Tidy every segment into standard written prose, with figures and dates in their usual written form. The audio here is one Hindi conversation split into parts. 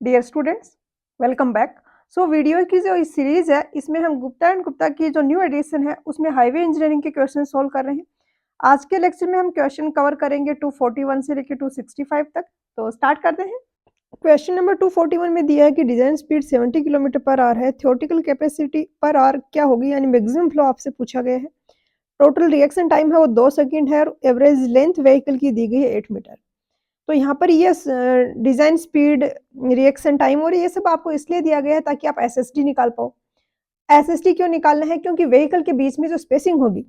Dear students, welcome back. So video की जो इस सीरीज है इसमें हम गुप्ता एंड गुप्ता की जो न्यू एडिशन है उसमें हाईवे इंजीनियरिंग के क्वेश्चन सोल्व कर रहे हैं। आज के लेक्चर में हम क्वेश्चन कवर करेंगे 241 से लेकर 265 तक। तो स्टार्ट करते हैं। क्वेश्चन नंबर 241 में दिया है कि design speed 70 kilometre per hour है, थ्योरेटिकल कैपेसिटी पर आवर क्या होगी, यानी मैक्सिमम फ्लो आपसे पूछा गया है। टोटल रिएक्शन टाइम है वो 2 सेकंड है और एवरेज लेंथ व्हीकल की दी गई है 8 मीटर। तो यहाँ पर ये डिजाइन स्पीड, रिएक्शन टाइम और ये सब आपको इसलिए दिया गया है ताकि आप एसएसडी निकाल पाओ। एसएसडी क्यों निकालना है? क्योंकि व्हीकल के बीच में जो स्पेसिंग होगी,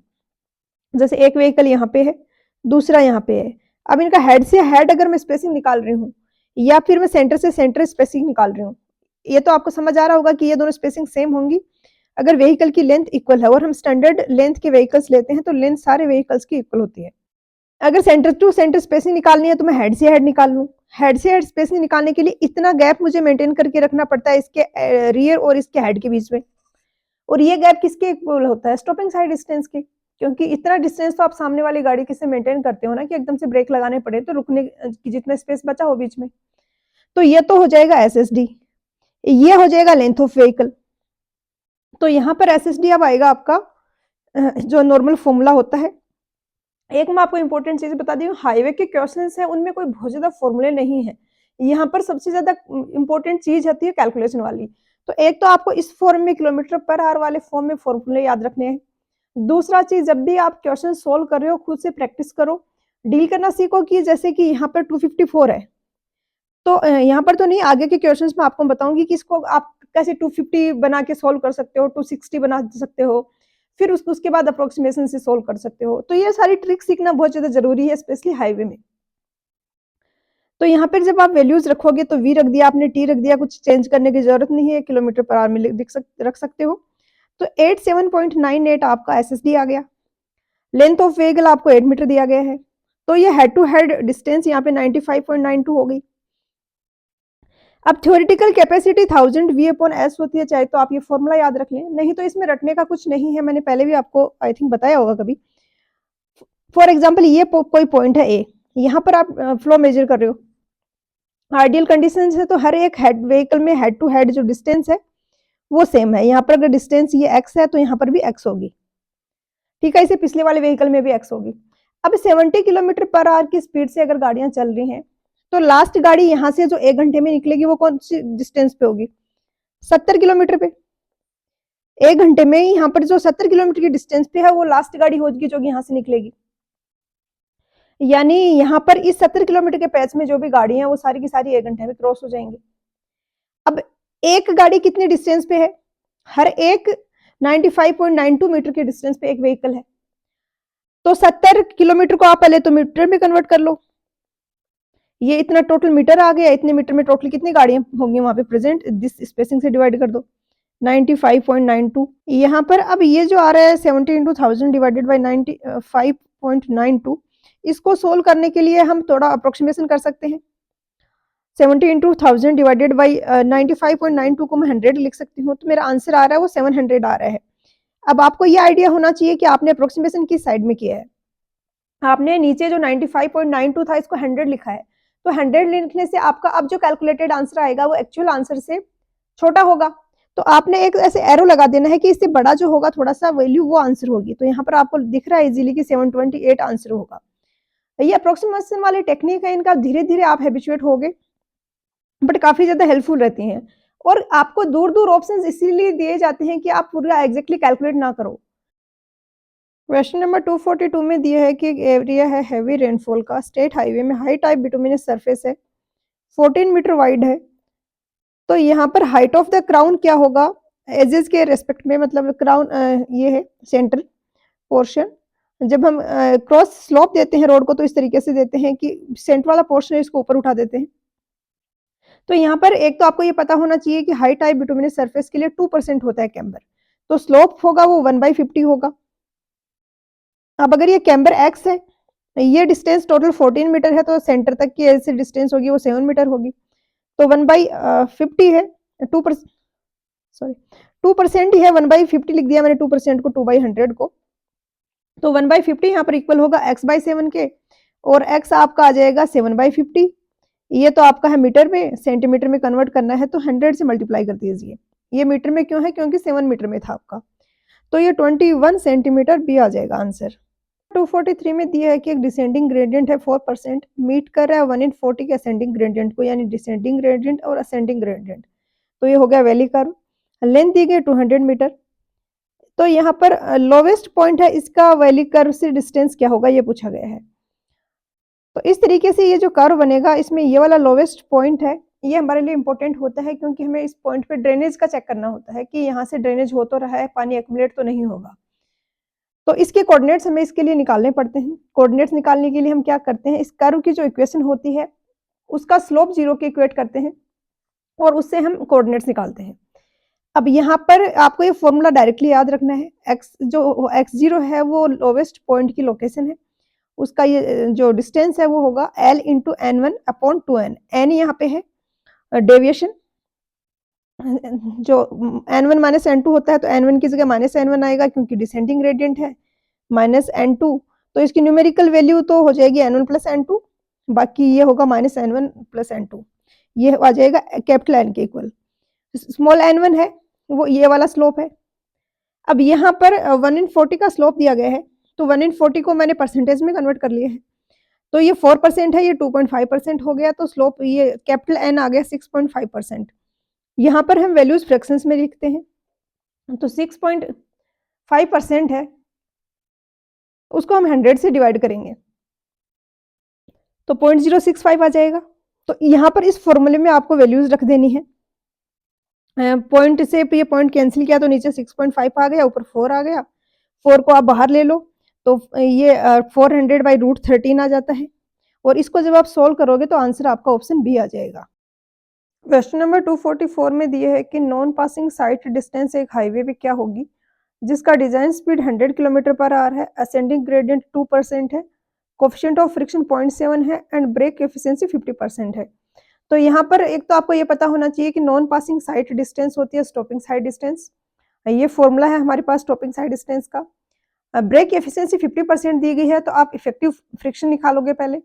जैसे एक व्हीकल यहाँ पे है, दूसरा यहाँ पे है। अब इनका हेड से हेड अगर मैं स्पेसिंग निकाल रही हूँ या फिर मैं सेंटर से सेंटर स्पेसिंग निकाल रही हूँ, ये तो आपको समझ आ रहा होगा कि ये दोनों स्पेसिंग सेम होंगी अगर व्हीकल की लेंथ इक्वल है। और हम स्टैंडर्ड लेंथ के व्हीकल्स लेते हैं तो लेंथ सारे व्हीकल्स की इक्वल होती है। अगर सेंटर टू सेंटर स्पेसिंग निकालनी है तो मैं हेड से हेड निकाल लूँ। हेड से हेड स्पेसिंग निकालने के लिए इतना गैप मुझे मेंटेन करके रखना पड़ता है इसके रियर और इसके हेड के बीच में। और ये गैप किसके इक्वल होता है? स्टॉपिंग साइड डिस्टेंस के। क्योंकि इतना डिस्टेंस तो आप सामने वाली गाड़ी के से मेंटेन करते हो ना कि एकदम से ब्रेक लगाने पड़े तो रुकने की जितना स्पेस बचा हो बीच में। तो ये तो हो जाएगा एसएसडी, ये हो जाएगा लेंथ ऑफ व्हीकल। तो यहाँ पर एसएसडी अब आएगा आपका जो नॉर्मल फॉर्मूला होता है। एक मैं आपको इंपॉर्टेंट चीज बता दी हूँ, हाईवे के क्वेश्चंस हैं उनमें कोई बहुत ज्यादा फॉर्मूले नहीं है। यहाँ पर सबसे ज्यादा इंपॉर्टेंट चीज होती है कैलकुलेशन वाली। तो एक तो आपको इस फॉर्म में किलोमीटर पर आवर वाले फॉर्म में फॉर्मूले याद रखने हैं। दूसरा चीज, जब भी आप क्वेश्चन सोल्व कर रहे हो खुद से प्रैक्टिस करो, डील करना सीखो कि जैसे कि यहाँ पर 254 है तो यहाँ पर तो नहीं, आगे के क्वेश्चंस में आपको बताऊंगी कि इसको आप कैसे 250 बना के सोल्व कर सकते हो, 260 बना सकते हो, फिर उसके बाद अप्रोक्सीमेशन से सोल्व कर सकते हो। तो ये सारी ट्रिक सीखना बहुत ज्यादा जरूरी है, स्पेशली हाईवे में। तो यहाँ पर जब आप वैल्यूज रखोगे तो वी रख दिया आपने, टी रख दिया, कुछ चेंज करने की जरूरत नहीं है, किलोमीटर पर आवर में रख सकते हो। तो 87.98 आपका एसएसडी आ गया। लेंथ ऑफ व्हीकल आपको 8 मीटर दिया गया है। तो ये हेड टू हेड डिस्टेंस यहाँ पे 95.92 हो गई। अब theoretical capacity 1000 V upon S होती है, चाहे तो आप ये फॉर्मूला याद रख लें, नहीं तो इसमें रटने का कुछ नहीं है, मैंने पहले भी आपको आई थिंक बताया होगा कभी। फॉर एग्जांपल ये कोई पॉइंट है ए, यहाँ पर आप फ्लो मेजर कर रहे हो, आइडियल कंडीशन है तो हर एक हेड व्हीकल में हेड टू हेड जो डिस्टेंस है वो सेम है। यहाँ पर अगर डिस्टेंस ये एक्स है तो यहाँ पर भी एक्स होगी, ठीक है, इसे पिछले वाले व्हीकल में भी एक्स होगी। अब 70 किलोमीटर पर आवर की स्पीड से अगर गाड़ियां चल रही हैं तो लास्ट गाड़ी यहाँ से जो 1 घंटे में निकलेगी वो कौन सी डिस्टेंस पे होगी? 70 किलोमीटर पे। 1 घंटे में यहाँ पर जो 70 किलोमीटर की डिस्टेंस पे है वो लास्ट गाड़ी होगी जो यहाँ से निकलेगी। यानी यहाँ पर इस 70 किलोमीटर के पैच में जो भी गाड़ी है वो सारी की सारी 1 घंटे में क्रॉस हो जाएंगी। अब एक गाड़ी कितनी डिस्टेंस पे है? हर एक 95.92 मीटर के डिस्टेंस पे एक व्हीकल है। तो 70 किलोमीटर को आप पहले तो मीटर में कन्वर्ट कर लो, ये इतना टोटल मीटर आ गया, इतने मीटर में टोटल कितनी गाड़ियां होंगी वहां पे प्रेजेंट, दिस स्पेसिंग से डिवाइड कर दो 95.92। यहाँ पर अब ये जो आ रहा है 70 इंटू 1000 डिवाइडेड बाई 95.92, इसको सोल्व करने के लिए हम थोड़ा अप्रोक्सीमेशन कर सकते हैं। 70 इंटू 1000 डिवाइडेड बाई 95.92 को मैं 100 लिख सकती हूँ, तो मेरा आंसर आ रहा है वो 700 आ रहा है। अब आपको ये आइडिया होना चाहिए कि आपने अप्रोक्सीमेशन किस साइड में किया है। आपने नीचे जो 95.92 था इसको 100 लिखा है, तो 100 लिखने से आपका अब जो कैलकुलेटेड आंसर आएगा वो एक्चुअल आंसर से छोटा होगा। तो आपने एक ऐसे एरो लगा देना है कि इससे बड़ा जो होगा थोड़ा सा वैल्यू वो आंसर होगी। तो यहाँ पर आपको दिख रहा है इजीली कि 728 आंसर होगा। ये अप्रोक्सीमेशन वाली टेक्निक है, इनका धीरे धीरे आप हैबिचुएट होगे, बट काफी ज्यादा हेल्पफुल रहती हैं। और आपको दूर दूर ऑप्शंस इसीलिए दिए जाते हैं कि आप पूरा एग्जैक्टली कैलकुलेट ना करो। क्वेश्चन नंबर 242 में दिया है कि एक एरिया है हैवी रेनफॉल का, स्टेट हाईवे में हाई टाइप बिटुमिनस सरफेस है, 14 मीटर वाइड है। तो यहाँ पर हाइट ऑफ द क्राउन क्या होगा एजेस के रेस्पेक्ट में, मतलब क्राउन ये है सेंट्रल पोर्शन। जब हम क्रॉस स्लोप देते हैं रोड को तो इस तरीके से देते हैं कि सेंटर वाला पोर्शन इसको ऊपर उठा देते हैं। तो यहाँ पर एक तो आपको ये पता होना चाहिए कि हाई टाइप बिटुमिनस सरफेस के लिए 2% होता है कैम्बर, तो स्लोप होगा वो 1/50 होगा। अब अगर ये कैम्बर एक्स है, ये डिस्टेंस टोटल 14 मीटर है, तो सेंटर तक की ऐसी डिस्टेंस होगी वो 7 मीटर होगी। तो 1/50 है, 2%, सॉरी 2% ही है, 1/50 लिख दिया मैंने 2% को 2/100 को। तो 1/50 यहाँ पर इक्वल होगा x/7 के, और x आपका आ जाएगा 7/50। ये तो आपका है मीटर में, सेंटीमीटर में कन्वर्ट करना है तो 100 से मल्टीप्लाई कर दीजिए। ये मीटर में क्यों है, क्योंकि 7 मीटर में था आपका, तो ये 21 सेंटीमीटर भी आ जाएगा आंसर। 243 में दिया है कि एक डिसेंडिंग ग्रेडियंट है 4%, मीट कर रहा है 1 इन 40 के असेंडिंग ग्रेडियंट को, यानी डिसेंडिंग ग्रेडियंट और असेंडिंग ग्रेडियंट। तो ये हो गया वैली कर्व। लेंथ दी गई 200 मीटर। तो यहाँ पर लोवेस्ट पॉइंट है, इसका वैली कर्व से डिस्टेंस क्या होगा ये पूछा गया है। तो इस तरीके से ये जो कर्व बनेगा, इसमें ये वाला लोवेस्ट पॉइंट है, ये हमारे लिए इंपॉर्टेंट होता है क्योंकि हमें इस पॉइंट पे ड्रेनेज का चेक करना होता है कि यहाँ से ड्रेनेज हो तो रहा है, पानी एक्यूमुलेट तो नहीं होगा। तो इसके कोऑर्डिनेट्स हमें इसके लिए निकालने पड़ते हैं। कोऑर्डिनेट्स निकालने के लिए हम क्या करते हैं, इस कर्व की जो इक्वेशन होती है उसका स्लोप 0 के इक्वेट करते हैं और उससे हम कोऑर्डिनेट्स निकालते हैं। अब यहाँ पर आपको ये फॉर्मूला डायरेक्टली याद रखना है। x0 है वो लोवेस्ट पॉइंट की लोकेशन है, उसका ये जो डिस्टेंस है वो होगा l इंटू n1/2n। n यहाँ पे है डेविएशन, जो n1 माइनस n2 होता है तो n1 की जगह माइनस n1 आएगा क्योंकि डिसेंडिंग ग्रेडियंट है, माइनस n2, तो इसकी न्यूमेरिकल वैल्यू तो हो जाएगी n1 प्लस n2, बाकी ये होगा माइनस n1 प्लस n2, ये आ जाएगा कैपिटल N के इक्वल। स्मॉल n1 है वो ये वाला स्लोप है। अब यहाँ पर 1 इन 40 का स्लोप दिया गया है, तो 1 इन 40 को मैंने परसेंटेज में कन्वर्ट कर लिया है, तो ये 4% है, ये 2.5% हो गया, तो स्लोप ये कैपिटल N आ गया 6.5%। यहाँ पर हम वैल्यूज फ्रैक्शंस में लिखते हैं, तो 6.5% है, उसको हम 100 से डिवाइड करेंगे तो 0.065 आ जाएगा। तो यहाँ पर इस फॉर्मूले में आपको वैल्यूज रख देनी है। पॉइंट से ये पॉइंट कैंसिल किया तो नीचे 6.5 आ गया, ऊपर 4 आ गया, 4 को आप बाहर ले लो तो ये 400/√13 आ जाता है, और इसको जब आप सोल्व करोगे तो आंसर आपका ऑप्शन बी आ जाएगा। क्वेश्चन नंबर 244 में दिए है कि नॉन पासिंग साइट डिस्टेंस एक हाईवे पे क्या होगी जिसका डिजाइन स्पीड 100 km/h है, असेंडिंग ग्रेडियंट 2% है, कोफिशिएंट ऑफ फ्रिक्शन 0.7 है एंड ब्रेक एफिशिएंसी 50% है। तो यहाँ पर एक तो आपको ये पता होना चाहिए कि नॉन पासिंग साइट डिस्टेंस होती है स्टॉपिंग साइट डिस्टेंस, ये फॉर्मूला है हमारे पास स्टॉपिंग साइट डिस्टेंस का। ब्रेक एफिशिएंसी 50% दी गई है, तो आप इफेक्टिव फ्रिक्शन निकालोगे पहले,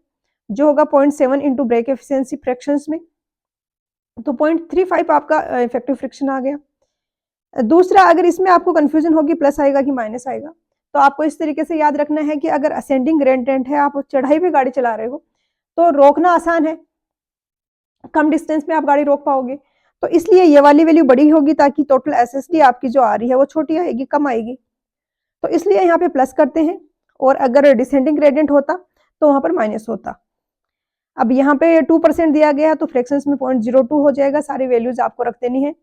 जो होगा 0.7 इंटू ब्रेक एफिशिएंसी फ्रैक्शंस में, तो 0.35 आपका इफेक्टिव फ्रिक्शन आ गया। दूसरा, अगर इसमें आपको कंफ्यूजन होगी प्लस आएगा कि माइनस आएगा, तो आपको इस तरीके से याद रखना है कि अगर असेंडिंग ग्रेडियंट है, आप चढ़ाई पे गाड़ी चला रहे हो तो रोकना आसान है, कम डिस्टेंस में आप गाड़ी रोक पाओगे, तो इसलिए ये वाली वैल्यू बड़ी होगी ताकि टोटल एसएसडी आपकी जो आ रही है वो छोटी आएगी, कम आएगी, तो इसलिए यहाँ पे प्लस करते हैं। और अगर डिसेंडिंग ग्रेडियंट होता तो वहां पर माइनस होता। अब यहाँ पे 2% दिया गया तो फ्रैक्शंस में 0.02 हो जाएगा, सारी वैल्यूज आपको रख देनी है।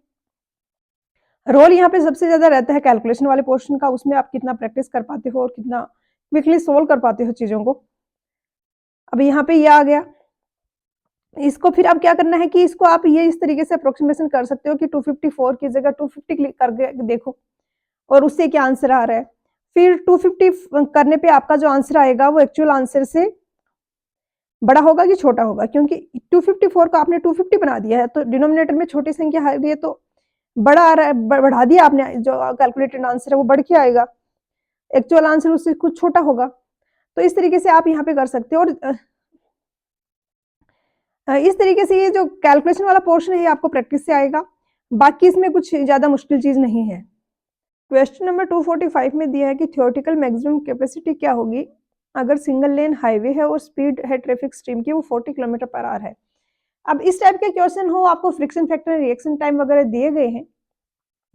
रोल यहाँ पे सबसे ज्यादा रहता है कैलकुलेशन वाले पोर्शन का, उसमें आप कितना प्रैक्टिस कर पाते हो और कितना क्विकली सोल्व कर पाते हो चीजों को। अब यहाँ पे ये आ गया, इसको फिर अब क्या करना है कि इसको आप ये इस तरीके से अप्रोक्सीमेशन कर सकते हो कि 254 की जगह 250 क्लिक करके देखो और उससे क्या आंसर आ रहा है। फिर 250 करने पे आपका जो आंसर आएगा वो एक्चुअल आंसर से बड़ा होगा कि छोटा होगा, क्योंकि 254 को आपने 250 बना दिया है तो डिनोमिनेटर में छोटी संख्या आ रही है तो बड़ा आ रहा है, बढ़ा दिया आपने, जो कैलकुलेटेड आंसर है वो बढ़ के आएगा, एक्चुअल आंसर उससे कुछ छोटा होगा। तो इस तरीके से आप यहाँ पे कर सकते हो, और इस तरीके से ये जो कैलकुलेशन वाला पोर्शन है ये आपको प्रैक्टिस से आएगा, बाकी इसमें कुछ ज्यादा मुश्किल चीज नहीं है। क्वेश्चन नंबर 245 में दिया है कि थ्योरेटिकल मैक्सिमम कैपेसिटी क्या होगी अगर सिंगल लेन हाईवे है और स्पीड है ट्रैफिक स्ट्रीम की वो 40 km/h है। अब इस टाइप के क्वेश्चन हो, आपको फ्रिक्शन फैक्टर, रिएक्शन टाइम वगैरह दिए गए हैं,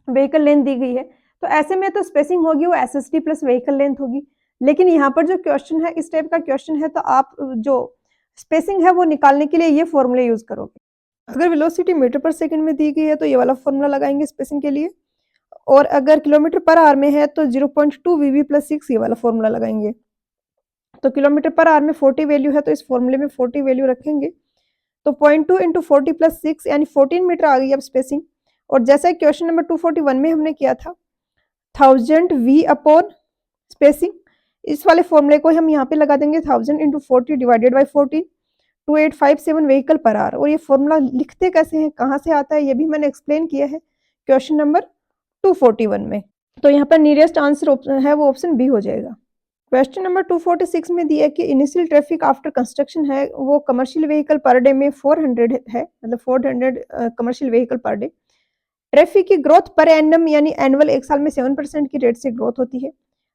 व्हीकल लेंथ दी गई है, तो ऐसे में तो स्पेसिंग होगी वो एसएसडी प्लस व्हीकल लेंथ होगी, लेकिन यहाँ पर जो क्वेश्चन है इस टाइप का क्वेश्चन है तो आप जो स्पेसिंग है वो निकालने के लिए ये फॉर्मूला यूज करोगे। अगर वेलोसिटी मीटर पर सेकंड में दी गई है तो ये वाला फॉर्मूला लगाएंगे स्पेसिंग के लिए, और अगर km/h में है तो 0.2 वीवी प्लस 6 ये वाला फॉर्मूला लगाएंगे। तो km/h में 40 वैल्यू है तो इस फॉर्मूले में 40 वैल्यू रखेंगे, तो 0.2 इंटू 40 प्लस 6 यानी 14 मीटर आ गई अब स्पेसिंग। और जैसा क्वेश्चन नंबर 241 में हमने किया था 1000 वी अपॉन स्पेसिंग, इस वाले फॉर्मूले को हम यहाँ पे लगा देंगे 1000 into 40 divided by 14, 2857 vehicle per hour. और ये फॉर्मूला लिखते कैसे हैं, कहाँ से आता है, ये भी मैंने एक्सप्लेन किया है क्वेश्चन नंबर 241 में। तो यहाँ पर नियरेस्ट आंसर है वो ऑप्शन बी हो जाएगा। क्वेश्चन नंबर 246 में दिया है कि इनिशियल ट्रैफिक आफ्टर कंस्ट्रक्शन है वो कमर्शियल व्हीकल पर डे में 400 है, मतलब 400 commercial vehicle per day. Traffic की ग्रोथ पर एनम यानी एनुअल 1 साल में 7% की रेट से ग्रोथ होती है।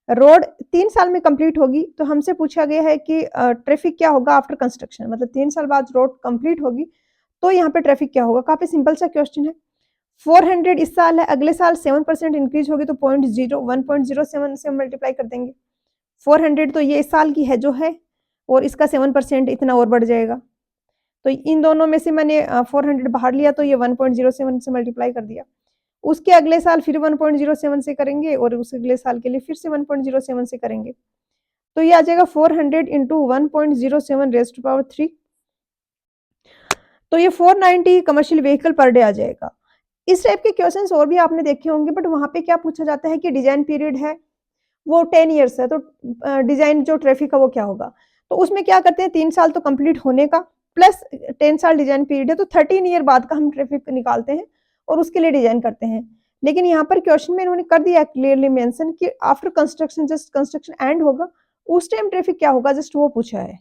रोड 3 साल में कंप्लीट होगी, तो हमसे पूछा गया है कि ट्रैफिक क्या होगा आफ्टर कंस्ट्रक्शन, मतलब 3 साल बाद रोड कंप्लीट होगी तो यहाँ पे ट्रैफिक क्या होगा। काफी सिंपल सा क्वेश्चन है। 400 इस साल है, अगले साल 7% इंक्रीज होगी तो 1.07 से मल्टीप्लाई कर देंगे। 400 तो ये इस साल की है जो है, और इसका 7% इतना और बढ़ जाएगा, तो इन दोनों में से मैंने 400 बाहर लिया तो ये 1.07 से मल्टीप्लाई कर दिया। उसके अगले साल फिर 1.07 से करेंगे और उस अगले साल के लिए फिर से 1.07 से करेंगे, तो ये आ जाएगा 400 इंटू 1.07 रेज़ टू पावर 3, तो ये 490 कमर्शियल व्हीकल पर डे आ जाएगा। इस टाइप के क्वेश्चंस और भी आपने देखे होंगे, बट वहां पे क्या पूछा जाता है कि डिजाइन पीरियड है वो 10 ईयर्स है, तो डिजाइन जो ट्रैफिक का वो क्या होगा, तो उसमें क्या करते हैं 3 साल तो कंप्लीट होने का प्लस 10 साल डिजाइन पीरियड है, तो 13 ईयर बाद का हम ट्रैफिक निकालते हैं और उसके लिए डिजाइन करते हैं। लेकिन यहाँ पर क्वेश्चन में इन्होंने कर दिया क्लियरली मेंशन कि after construction, just construction and होगा उस टाइम ट्रैफिक क्या होगा, जस्ट वो पूछा है।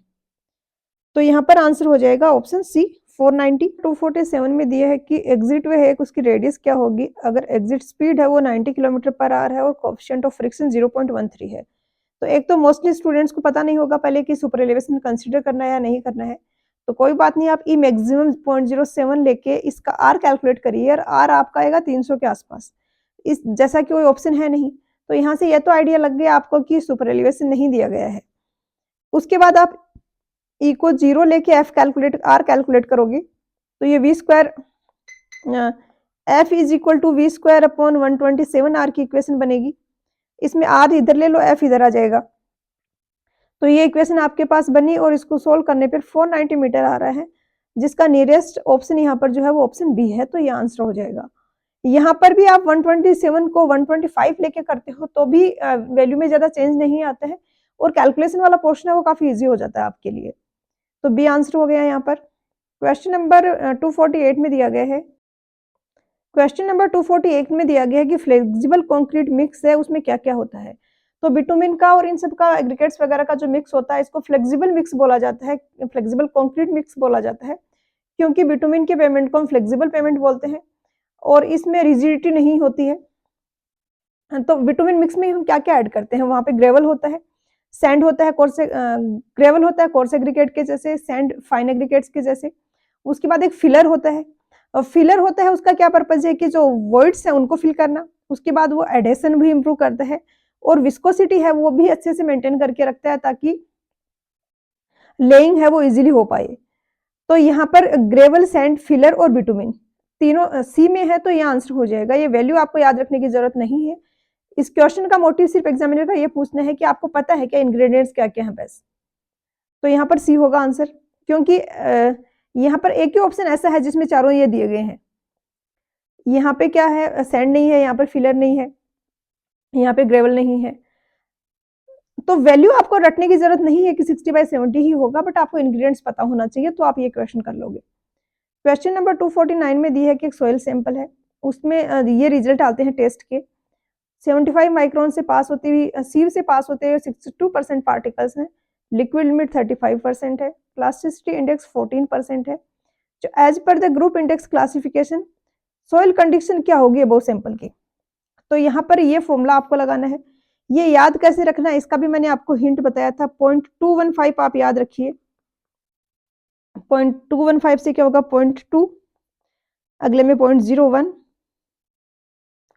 तो यहाँ पर आंसर हो जाएगा ऑप्शन सी 490। 247 में दिया है कि एग्जिट वे है उसकी रेडियस क्या होगी अगर एग्जिट स्पीड है वो 90 किलोमीटर पर आवर है और कोएफिशिएंट ऑफ फ्रिक्शन 0.13 है। तो एक तो मोस्टली स्टूडेंट्स को पता नहीं होगा पहले कि सुपर एलिवेशन कंसीडर करना है या नहीं करना है, तो कोई बात नहीं, आप ई मैक्सिमम 0.07 लेके इसका आर कैलकुलेट करिए और आर आपका आएगा 300 के आसपास। इस जैसा कि कोई ऑप्शन है नहीं, तो यहाँ से यह तो आइडिया लग गया आपको कि सुपर एलिवेशन नहीं दिया गया है। उसके बाद आप ई को 0 लेके एफ कैलकुलेट आर कैलकुलेट करोगे तो ये V square F is equal to V square upon 127 R की इक्वेशन बनेगी। इसमें आर इधर ले लो, एफ इधर आ जाएगा, तो ये इक्वेशन आपके पास बनी और इसको सोल्व करने पर 490 मीटर आ रहा है, जिसका नियरेस्ट ऑप्शन यहाँ पर जो है वो ऑप्शन बी है, तो ये आंसर हो जाएगा। यहाँ पर भी आप 127 को 125 लेके करते हो तो भी वैल्यू में ज्यादा चेंज नहीं आता है और कैलकुलेशन वाला पोर्शन है वो काफी इजी हो जाता है आपके लिए, तो बी आंसर हो गया यहाँ पर। क्वेश्चन नंबर 248 में दिया गया है, क्वेश्चन नंबर 248 में दिया गया है कि फ्लेक्सिबल कंक्रीट मिक्स है उसमें क्या क्या होता है। तो बिटुमिन का और इन सब का एग्रीगेट्स वगैरह का जो मिक्स होता है इसको फ्लेक्सिबल मिक्स बोला जाता है, फ्लेक्सिबल कंक्रीट मिक्स बोला जाता है, क्योंकि बिटुमिन के पेमेंट को हम फ्लेक्सिबल पेमेंट बोलते हैं और इसमें रिजिडिटी नहीं होती है। तो बिटुमिन मिक्स में हम क्या क्या ऐड करते हैं, वहां पे ग्रेवल होता है, सैंड होता है, कोर्स ग्रेवल होता है कोर्स एग्रीगेट के जैसे, सैंड फाइन एग्रीगेट्स के जैसे। उसके बाद एक फिलर होता है, और फिलर होता है उसका क्या पर्पज है कि जो वॉइड्स है उनको फिल करना। उसके बाद वो एडेशन भी इंप्रूव करता है और विस्कोसिटी है वो भी अच्छे से मेंटेन करके रखता है ताकि लेइंग है वो इजीली हो पाए। तो यहाँ पर ग्रेवल, सैंड, फिलर और बिटुमिन तीनों सी में है, तो ये आंसर हो जाएगा। ये वैल्यू आपको याद रखने की जरूरत नहीं है। इस क्वेश्चन का मोटिव सिर्फ एग्जामिनर का ये पूछना है कि आपको पता है क्या इंग्रेडिएंट्स क्या क्या हैं बस, तो यहाँ पर सी होगा आंसर, क्योंकि यहाँ पर एक ही ऑप्शन ऐसा है जिसमें चारों ये दिए गए हैं। यहाँ पे क्या है, सैंड नहीं है, यहाँ पर फिलर नहीं है, यहाँ पे ग्रेवल नहीं है, तो वैल्यू आपको रटने की जरूरत नहीं है कि 60/70 ही होगा, बट आपको इंग्रेडिएंट्स पता होना चाहिए तो आप ये क्वेश्चन कर लोगे। क्वेश्चन नंबर 249 में दी है कि एक सॉइल सैंपल है, उसमें ये रिजल्ट आते हैं टेस्ट के। 75 माइक्रोन से पास होती हुई सीव से पास होते हुए 62% पार्टिकल्स हैं, लिक्विड लिमिट 35% है, प्लास्टिसिटी इंडेक्स 14% है, जो as per the group index classification soil condition क्या होगी अबव सैंपल की। तो यहाँ पर ये फॉर्मूला आपको लगाना है। ये याद कैसे रखना है इसका भी मैंने आपको हिंट बताया था, 0.215 आप याद रखिए। 0.215 से क्या होगा 0.2, अगले में 0.01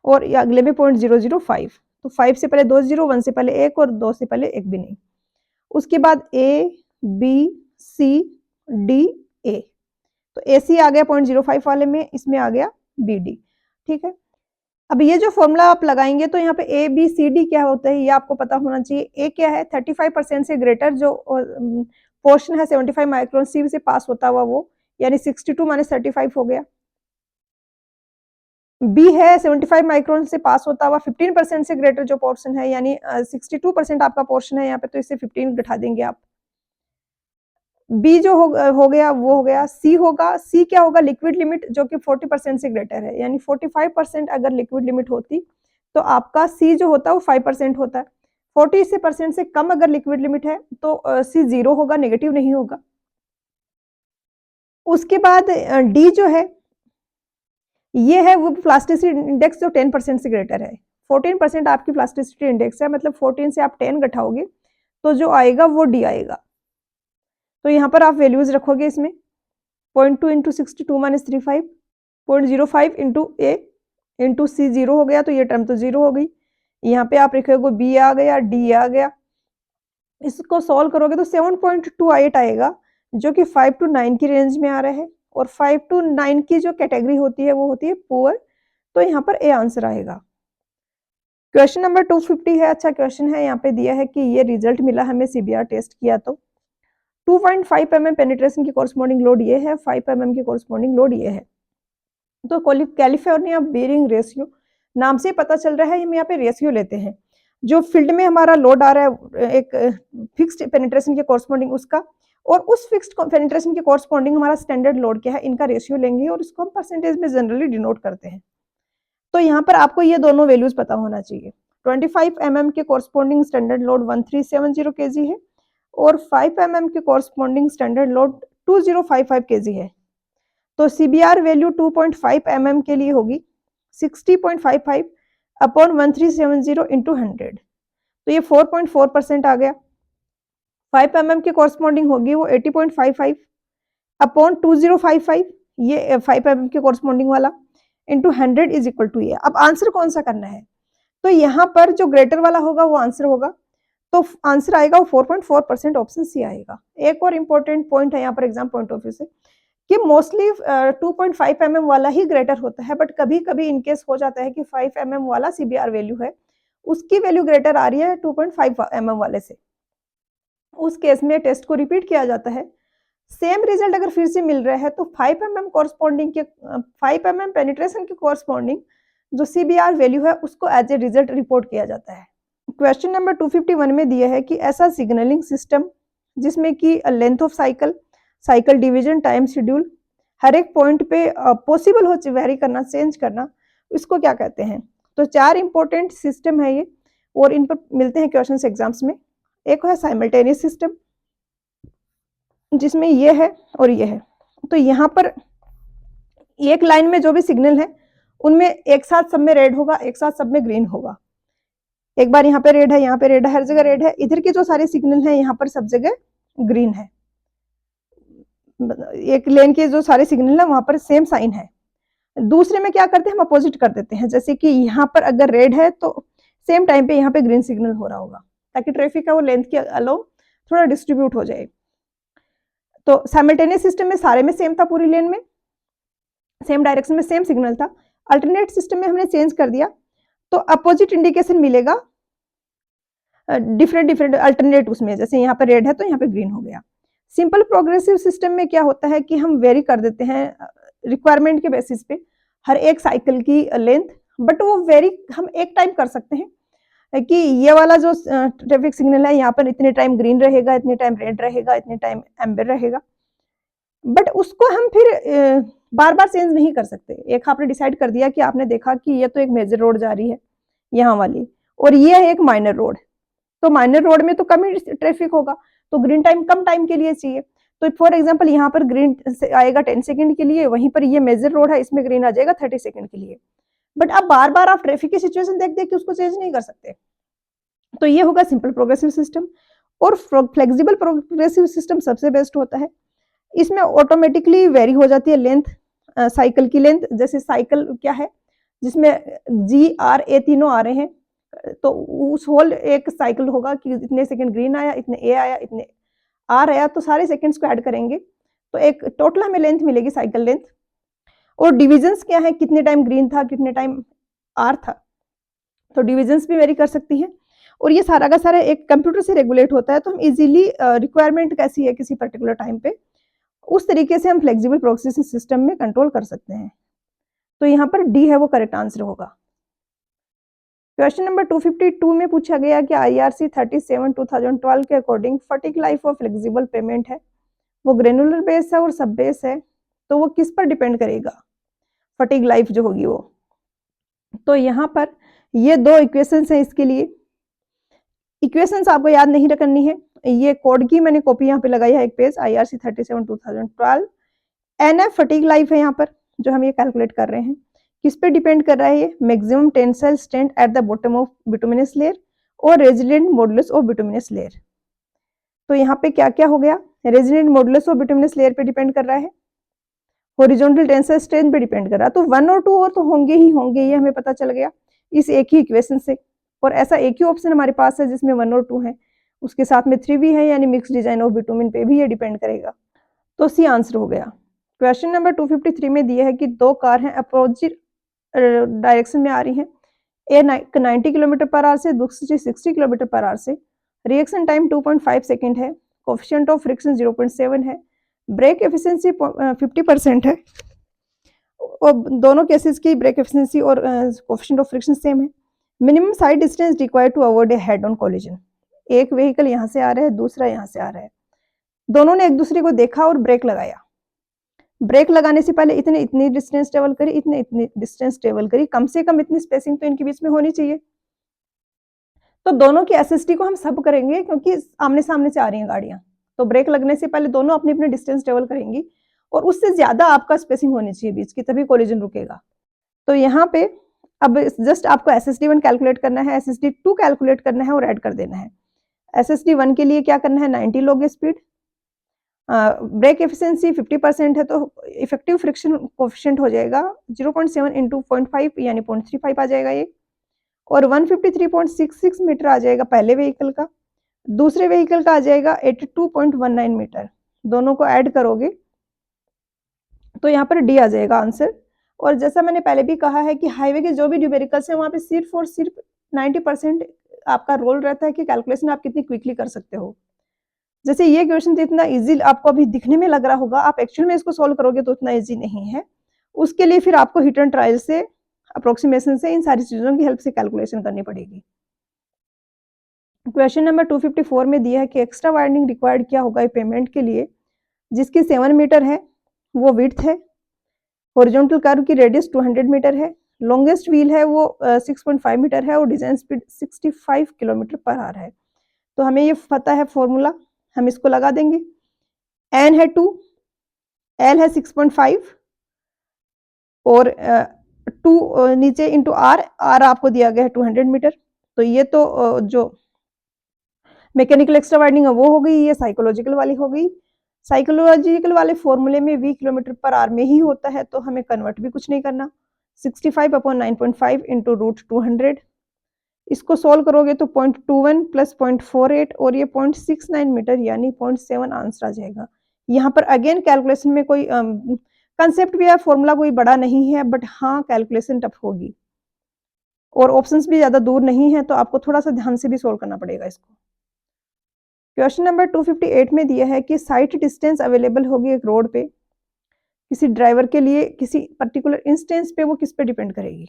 और अगले में 0.005, तो 5 से पहले 2 0, 1 से पहले 1 और 2 से पहले 1 भी नहीं। उसके बाद A B C D A, तो ए सी आ गया 0.05 वाले में, इसमें आ गया बी डी। ठीक है, अब ये जो फॉर्मूला आप लगाएंगे तो यहाँ पे ए बी सी डी क्या होता है ये आपको पता होना चाहिए। ए क्या है 35% से ग्रेटर जो पोर्शन है 75 माइक्रोन सीव से पास होता हुआ वो, यानी 62 माइनस 35 हो गया। बी है 75 माइक्रोन से पास होता हुआ 15% से ग्रेटर जो पोर्शन है, यानी 62% आपका पोर्शन है यहाँ पे, तो इससे 15 घटा देंगे आप। बी जो हो गया वो हो गया। सी होगा, सी क्या होगा लिक्विड लिमिट जो कि 40% से ग्रेटर है, यानी 45% अगर लिक्विड लिमिट होती तो आपका सी जो होता है वो 5% होता है। 40% से कम अगर लिक्विड लिमिट है तो सी 0 होगा, नेगेटिव नहीं होगा। उसके बाद डी जो है ये है वो प्लास्टिसिटी इंडेक्स जो 10% से ग्रेटर है। 14% आपकी प्लास्टिसिटी इंडेक्स है, मतलब 14 से आप 10 घटाओगे तो जो आएगा वो डी आएगा। तो यहाँ पर आप वैल्यूज रखोगे इसमें 0.2 इंटू 62 माइनस 35, 0.05 इंटू ए इंटू सी 0 हो गया, तो ये टर्म तो 0 हो गई। यहाँ पे आप लिखोगे बी आ गया, डी आ गया। इसको सॉल्व करोगे तो 7.28 आएगा, जो कि 5 to 9 की रेंज में आ रहा है। और 5 to 9 की जो कैटेगरी होती है वो होती है पुअर, तो यहाँ पर ए आंसर आएगा। क्वेश्चन नंबर 250 है, अच्छा क्वेश्चन है। यहाँ पे दिया है कि ये रिजल्ट मिला हमें सीबीआर टेस्ट किया तो 2.5 mm पेनिट्रेशन की कोरस्पॉन्डिंग लोड ये है, 5 mm की कोरस्पॉन्डिंग लोड ये है। तो कैलिफोर्निया बेयरिंग रेशियो नाम से पता चल रहा है, हम यहाँ पे रेशियो लेते हैं। जो फील्ड में हमारा लोड आ रहा है एक फिक्स्ड पेनिट्रेशन के कोरस्पॉन्डिंग उसका, और उस फिक्स्ड पेनिट्रेशन के कोरस्पॉन्डिंग हमारा स्टैंडर्ड लोड क्या है, इनका रेशियो लेंगे और इसको हम परसेंटेज में जनरली डिनोट करते हैं। तो यहाँ पर आपको ये दोनों वैल्यूज पता होना चाहिए। 25 mm के कोरस्पॉन्डिंग स्टैंडर्ड लोड 1370 kg है और 5 mm के कोरस्पॉन्डिंग स्टैंडर्ड लोड 2055 kg है। तो सीबीआर वैल्यू 2.5 mm के लिए होगी 60.55 अपॉन 1370 इंटू 100, तो ये 4.4% आ गया। 5 mm की कोरस्पॉन्डिंग होगी वो 80.55 अपॉन 2055, ये 5 mm के कोरस्पॉन्डिंग वाला, इंटू 100 इज इक्वल टू ये। अब आंसर कौन सा करना है, तो यहाँ पर जो ग्रेटर वाला होगा वो आंसर होगा, तो आंसर आएगा वो 4.4%, ऑप्शन सी आएगा। एक और इंपॉर्टेंट पॉइंट है यहाँ पर एग्जाम पॉइंट ऑफ व्यू से कि मोस्टली 2.5 mm वाला ही ग्रेटर होता है, बट कभी कभी इनकेस हो जाता है कि 5 mm वाला सीबीआर वैल्यू है उसकी वैल्यू ग्रेटर आ रही है 2.5 mm वाले से। उस केस में टेस्ट को रिपीट किया जाता है। सेम रिजल्ट अगर फिर से मिल रहा है तो 5 mm कॉरस्पॉन्डिंग के 5 mm पेनिट्रेशन के कॉरस्पॉन्डिंग जो सीबीआर वैल्यू है उसको एज ए रिजल्ट रिपोर्ट किया जाता है। क्वेश्चन नंबर 251 में दिया है कि ऐसा सिग्नलिंग सिस्टम जिसमें कि length of cycle, cycle division, time schedule हर एक पॉइंट पे पॉसिबल हो वेरी करना, चेंज करना, इसको क्या कहते हैं। तो 4 इंपॉर्टेंट सिस्टम है ये और इन पर मिलते हैं क्वेश्चंस एग्जाम्स में। एक है साइमल्टेनियस सिस्टम जिसमें ये है और ये है, तो यहाँ पर एक लाइन में जो भी सिग्नल है उनमें एक साथ सब में रेड होगा, एक साथ सब में ग्रीन होगा। एक बार यहाँ पे रेड है, यहाँ पे रेड है, हर जगह रेड है। इधर के जो सारे सिग्नल हैं यहाँ पर सब जगह ग्रीन है। एक लेन के जो सारे सिग्नल है वहां पर सेम साइन है। दूसरे में क्या करते हैं, हम अपोजिट कर देते हैं, जैसे कि यहाँ पर अगर रेड है तो सेम टाइम पे यहाँ पे ग्रीन सिग्नल हो रहा होगा, ताकि ट्रैफिक का वो लेंथ के अलाउ थोड़ा डिस्ट्रीब्यूट हो जाए। तो साइमल्टेनियस सिस्टम में सारे में सेम था, पूरी लेन में सेम डायरेक्शन में सेम सिग्नल था। अल्टरनेट सिस्टम में हमने चेंज कर दिया तो अपोजिट इंडिकेशन मिलेगा डिफरेंट अल्टरनेट उसमें, जैसे यहाँ पे रेड है तो यहाँ पे ग्रीन हो गया। सिंपल प्रोग्रेसिव सिस्टम में क्या होता है कि हम वेरी कर देते हैं रिक्वायरमेंट के बेसिस पे हर एक साइकिल की लेंथ, बट वो वेरी हम एक टाइम कर सकते हैं कि ये वाला जो ट्रैफिक सिग्नल है यहाँ पर इतने टाइम ग्रीन रहेगा, इतने टाइम रेड रहेगा, इतने टाइम एम्बर रहेगा, बट उसको हम फिर बार बार चेंज नहीं कर सकते। एक आपने डिसाइड कर दिया कि आपने देखा कि ये तो एक मेजर रोड जा रही है यहाँ वाली और ये है एक माइनर रोड, तो माइनर रोड में तो कम ही ट्रैफिक होगा, तो ग्रीन टाइम कम टाइम के लिए चाहिए। तो फॉर एग्जांपल यहाँ पर ग्रीन आएगा 10 सेकंड के लिए, वहीं पर ये मेजर रोड है इसमें ग्रीन आ जाएगा 30 सेकंड के लिए, बट अब बार बार आप ट्रैफिक की सिचुएशन देख देख के उसको चेंज नहीं कर सकते। तो ये होगा सिंपल प्रोग्रेसिव सिस्टम। और फ्लेक्सिबल प्रोग्रेसिव सिस्टम सबसे बेस्ट होता है, इसमें ऑटोमेटिकली वेरी हो जाती है लेंथ, साइकिल की लेंथ। जैसे साइकिल क्या है जिसमें जी आर ए तीनों आ रहे हैं, तो उस होल एक साइकिल होगा कि इतने सेकंड ग्रीन आया, इतने ए आया, इतने आर आया, तो सारे सेकंड्स को ऐड करेंगे तो एक टोटल हमें लेंथ मिलेगी, साइकिल लेंथ। और डिविजन्स क्या है, कितने टाइम ग्रीन था, कितने टाइम आर था, तो डिविजन्स भी वेरी कर सकती है। और ये सारा का सारा एक कंप्यूटर से रेगुलेट होता है, तो हम इजीली रिक्वायरमेंट कैसी है किसी पर्टिकुलर टाइम पे, उस तरीके से हम फ्लेक्सिबल प्रोसेसिंग सिस्टम में कंट्रोल कर सकते हैं। तो यहाँ पर डी है वो करेक्ट आंसर होगा। क्वेश्चन नंबर 252 में पूछा गया कि IRC 37/2012 के according fatigue life of flexible pavement है, वो ग्रेनुलर बेस है और सब बेस है, तो वो किस पर डिपेंड करेगा फटिग लाइफ जो होगी वो। तो यहाँ पर ये दो इक्वेशंस हैं इसके लिए। इक्वेशंस आपको याद नहीं करनी है, ये कोड की मैंने कॉपी यहाँ पे लगाई है एक page, IRC 37 2012। NF fatigue life है यहाँ पर जो हम ये कैलकुलेट कर रहे हैं, किस पे डिपेंड कर रहा है ये, maximum tensile strength at the bottom of bituminous layer और resilient modulus of bituminous layer. तो यहाँ पे क्या क्या हो गया, resilient modulus of bituminous layer पे डिपेंड कर रहा है, हॉरिजॉन्टल टेंसाइल स्ट्रेंथ पे डिपेंड कर रहा है, तो 1 और 2 और तो होंगे ही होंगे, ये हमें पता चल गया इस एक ही इक्वेशन से। और ऐसा एक ही ऑप्शन हमारे पास है जिसमें 1 और 2 है, उसके साथ में 3 भी है, यानी मिक्स डिजाइन ऑफ बिटुमिन पे भी ये डिपेंड करेगा। तो सी आंसर हो गया। क्वेश्चन नंबर 253 में दिया है कि दो कार हैं अपोजिट डायरेक्शन में आ रही हैं, ए 90 किलोमीटर पर आवर से, दूसरी 60 किलोमीटर पर आवर से, रिएक्शन टाइम 2.5 सेकेंड है, कोफिशिएंट ऑफ फ्रिक्शन 0.7 है, ब्रेक एफिशिएंसी 50% है, और दोनों केसेस की ब्रेक एफिशिएंसी और कोफिशिएंट ऑफ फ्रिक्शन सेम है। Minimum sight distance required to avoid a head on collision, एक व्हीकल यहाँ से आ रहा है, दूसरा यहाँ से आ रहा है, दोनों ने एक दूसरे को देखा और ब्रेक लगाया, ब्रेक लगाने से पहले इतनी डिस्टेंस ट्रेवल करी, इतनी डिस्टेंस ट्रेवल करी, कम से कम इतनी स्पेसिंग तो इनके बीच में होनी चाहिए। तो दोनों की एसएसटी को हम सब करेंगे क्योंकि आमने सामने से आ रही हैं गाड़ियां, तो ब्रेक लगने से पहले दोनों अपनी अपनी डिस्टेंस ट्रेवल करेंगी और उससे ज्यादा आपका स्पेसिंग होनी चाहिए बीच की, तभी कोलिजन रुकेगा। तो यहाँ पे अब जस्ट आपको SSD1 कैलकुलेट करना है, SSD2 कैलकुलेट करना है और ऐड कर देना है। SSD1 के लिए क्या करना है, 90 लोगे स्पीड, ब्रेक एफिशिएंसी 50% है, तो इफेक्टिव फ्रिक्शन कोफिशिएंट हो जाएगा 0.7 इंटू 0.5 यानी 0.35 आ जाएगा ये, और 153.66 मीटर आ जाएगा पहले व्हीकल का, दूसरे व्हीकल का आ जाएगा 82.19 मीटर, दोनों को ऐड करोगे तो यहाँ पर डी आ जाएगा आंसर। और जैसा मैंने पहले भी कहा है कि हाईवे के जो भी न्यूमेरिकल्स हैं वहाँ पे सिर्फ और सिर्फ 90% आपका रोल रहता है कि कैलकुलेशन आप कितनी क्विकली कर सकते हो। जैसे ये क्वेश्चन तो इतना इजी आपको अभी दिखने में लग रहा होगा, आप एक्चुअल में इसको सोल्व करोगे तो इतना इजी नहीं है, उसके लिए फिर आपको हिट एंड ट्रायल से, अप्रोक्सीमेशन से, इन सारी चीजों की हेल्प से कैलकुलेशन करनी पड़ेगी। क्वेश्चन नंबर 254 में दिया है कि एक्स्ट्रा वाइंडिंग रिक्वायर्ड क्या होगा पेमेंट के लिए, जिसकी 7 मीटर है, वो विड्थ है, हॉरिजॉन्टल कर्व की रेडियस 200 मीटर है, लॉन्गेस्ट व्हील है वो 6.5 मीटर है और design speed 65 kilometre per hour है। तो हमें ये पता है फॉर्मूला, हम इसको लगा देंगे, एन है 2, एल है 6.5 और 2 नीचे इंटू आर, आर आपको दिया गया है 200 मीटर। तो ये तो जो मैकेनिकल एक्स्ट्रा वाइंडिंग है वो हो गई, ये साइकोलॉजिकल वाली हो गई। साइकोलॉजिकल वाले फॉर्मूले में v किलोमीटर पर आवर में ही होता है, तो हमें कन्वर्ट भी कुछ नहीं करना, 65/9.5 इंटू रूट 200, इसको सोल्व करोगे तो 0.21 प्लस 0.48 और ये 0.69 मीटर यानी 0.7 आंसर आ जाएगा। यहाँ पर अगेन कैलकुलेशन में कोई कंसेप्ट भी है, फॉर्मूला कोई बड़ा नहीं है, बट हाँ कैलकुलेशन टफ होगी और ऑप्शंस भी ज्यादा दूर नहीं है, तो आपको थोड़ा सा ध्यान से भी सोल्व करना पड़ेगा इसको। क्वेश्चन नंबर 258 में दिया है कि साइट डिस्टेंस अवेलेबल होगी एक रोड पे किसी ड्राइवर के लिए किसी पर्टिकुलर इंस्टेंस पे, वो किस पे डिपेंड करेगी,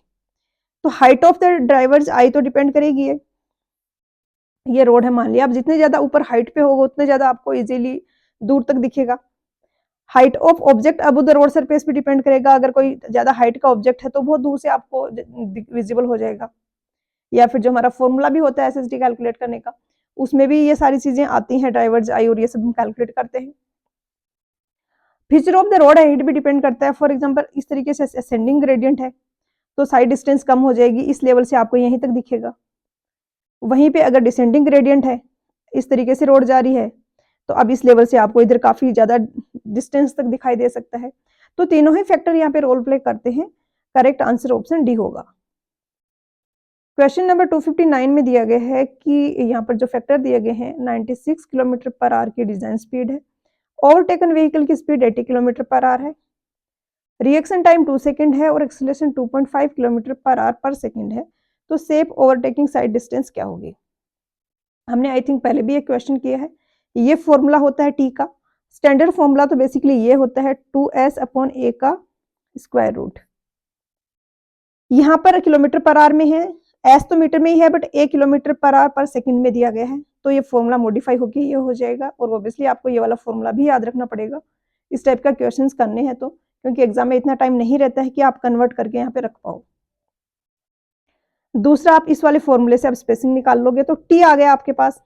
तो हाइट ऑफ द ड्राइवर्स आई तो डिपेंड करेगी। ये रोड है, मान लिया आप जितने ज्यादा ऊपर हाइट पे होगा उतने ज्यादा आपको इजीली दूर तक दिखेगा। हाइट ऑफ ऑब्जेक्ट अब उधर रोड सरफेस पे डिपेंड करेगा, अगर कोई ज्यादा हाइट का ऑब्जेक्ट है तो बहुत दूर से आपको विजिबल हो जाएगा। या फिर जो हमारा फॉर्मूला भी होता है एसएसडी कैलकुलेट करने का, उसमें भी ये सारी चीजें आती हैं, ड्राइवर्स आई और ये सब हम कैलकुलेट करते हैं। Feature of the road height भी डिपेंड करता है, फॉर एग्जांपल इस तरीके से असेंडिंग ग्रेडियंट है तो साइड डिस्टेंस कम हो जाएगी, इस लेवल से आपको यहीं तक दिखेगा। वहीं पे अगर डिसेंडिंग ग्रेडियंट है, इस तरीके से रोड जा रही है, तो अब इस लेवल से आपको इधर काफी ज्यादा डिस्टेंस तक दिखाई दे सकता है। तो तीनों ही फैक्टर यहाँ पे रोल प्ले करते हैं, करेक्ट आंसर ऑप्शन डी होगा। क्वेश्चन नंबर 259 में दिया गया है कि यहाँ पर जो फैक्टर दिए गए हैं 96 किलोमीटर पर आवर की डिजाइन स्पीड है, ओवरटेकन व्हीकल की स्पीड 80 किलोमीटर पर आवर है, रिएक्शन टाइम 2 सेकंड है और एक्सेलरेशन 2.5 किलोमीटर पर आवर पर सेकंड है, तो सेफ ओवरटेकिंग साइड डिस्टेंस क्या होगी। हमने आई थिंक पहले भी एक क्वेश्चन किया है, ये फॉर्मूला होता है टी का, स्टैंडर्ड फॉर्मूला तो बेसिकली ये होता है 2s/a का स्क्वायर रूट। यहाँ पर किलोमीटर पर आवर में है, एस तो मीटर में ही है but A kilometre per hour पर सेकंड में दिया गया है, तो ये फॉर्मूला मॉडिफाई होकर ये हो जाएगा। और ऑब्वियसली आपको ये वाला फॉर्मूला भी याद रखना पड़ेगा इस टाइप का क्वेश्चंस करने हैं तो, क्योंकि एग्जाम में इतना टाइम नहीं रहता है कि आप कन्वर्ट करके यहाँ पे रख पाओ। दूसरा आप इस वाले फॉर्मूले से आप स्पेसिंग निकाल लोगे तो टी आ गया आपके पास।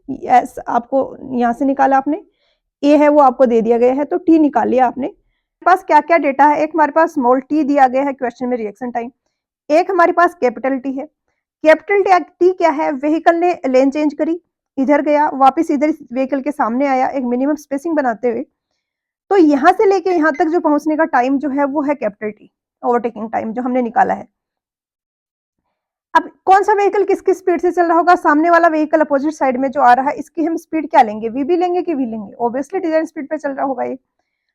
एस आपको यहाँ से निकाला आपने, ए है वो आपको दे दिया गया है तो टी निकाल लिया आपने। पास क्या-क्या डेटा है, एक हमारे पास स्मॉल टी दिया गया है क्वेश्चन में रिएक्शन टाइम, एक हमारे पास कैपिटल टी है। कैपिटल टी क्या है, व्हीकल ने लेन चेंज करी, इधर गया, वापस इधर व्हीकल के सामने आया एक मिनिमम स्पेसिंग बनाते हुए। तो यहाँ से लेके यहाँ तक जो पहुँचने का टाइम जो है वो है कैपिटल टी, ओवरटेकिंग टाइम जो हमने निकाला है। अब कौन सा व्हीकल किस स्पीड से चल रहा होगा, सामने वाला व्हीकल अपोजिट साइड में जो आ रहा है इसकी हम स्पीड क्या लेंगे, वी लेंगे कि वी लेंगे, ऑब्वियसली डिजाइन स्पीड पे चल रहा होगा ये,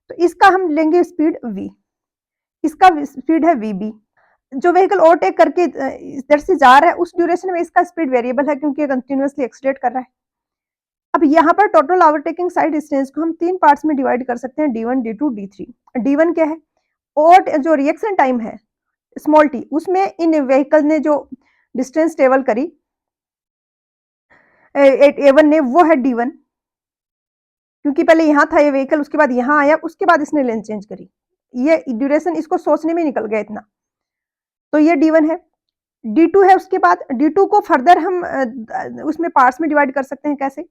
तो इसका हम लेंगे स्पीड वी, इसका स्पीड है वीबी। जो व्हीकल ओवरटेक करके इधर से जा रहा है उस ड्यूरेशन में इसका स्पीड वेरिएबल है क्योंकि ये कंटिन्यूअसली एक्सीलरेट कर रहा है। अब यहाँ पर टोटल ओवरटेकिंग साइड डिस्टेंस को हम 3 पार्ट्स में डिवाइड कर सकते हैं, D1, D2, D3। D1 क्या है, और जो रिएक्शन टाइम है स्मॉल टी, उसमें इन व्हीकल ने जो डिस्टेंस ट्रेवल करी A1 ने, वो है D1, क्योंकि पहले यहाँ था ये व्हीकल, उसके बाद यहाँ आया, उसके बाद इसने लेन चेंज करी, ये ड्यूरेशन इसको सोचने में निकल गया इतना, तो ये D1 है। D2 है उसके बाद, D2 को फर्दर हम उसमें पार्ट्स में डिवाइड कर सकते हैं कैसे,